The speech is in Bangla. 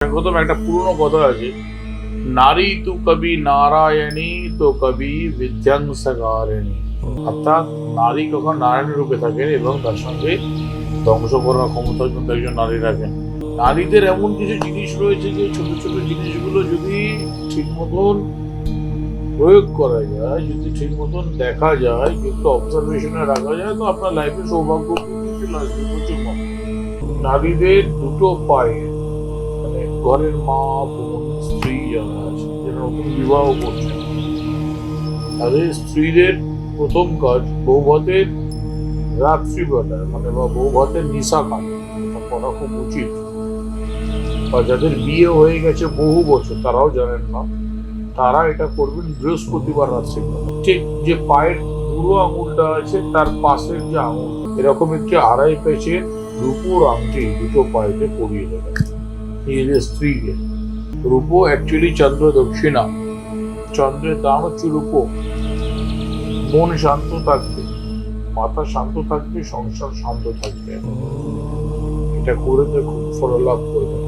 প্রথম একটা পুরনো কথা আছে, নারী তু কবি নারায়ণী তো কবি বিধ্বংসকারিণী। অর্থাৎ নারী কখন নারায়ণের রূপে থাকেন এবং তার সঙ্গে ধ্বংস করার ক্ষমতা কিন্তু একজন নারী রাখেন। নারীদের এমন কিছু জিনিস রয়েছে যে ছোট ছোট জিনিসগুলো যদি ঠিক মতন প্রয়োগ করা যায়, যদি ঠিক মতন দেখা যায়, একটু অবজারভেশনে রাখা যায়, তো আপনার লাইফে সৌভাগ্য চলে আসবে প্রচুর মতো। নারীদের দুটো পায়ে, মানে ঘরের মা, বোন, স্ত্রী যারা আছে, যারা নতুন বিবাহ করছেন, তাদের স্ত্রীদের প্রথম কাজ বৌভাতের রাত্রিবেলায়, মানে বা বৌভাতের নিশা খান, এটা করা খুব উচিত। বা যাদের বিয়ে হয়ে গেছে বহু বছর, তারাও জানেন না, তারা এটা করবেন বৃহস্পতিবার রাত্রিবেলা। ঠিক যে পায়ের বুড়ো আঙুলটা আছে তার পাশের যে আঙুল, এরকম একটি 2.5 পেচের রূপোর আংটি দুটো পায়েতে পরিয়ে দেবেন নিজেদের স্ত্রীকে। রূপো অ্যাকচুয়ালি চন্দ্র দক্ষিণা, চন্দ্রের দাম হচ্ছে রূপো। মন শান্ত থাকবে, মাথা শান্ত থাকবে, সংসার শান্ত থাকবে। এটা করে দেখুন, ফল লাভ করবে।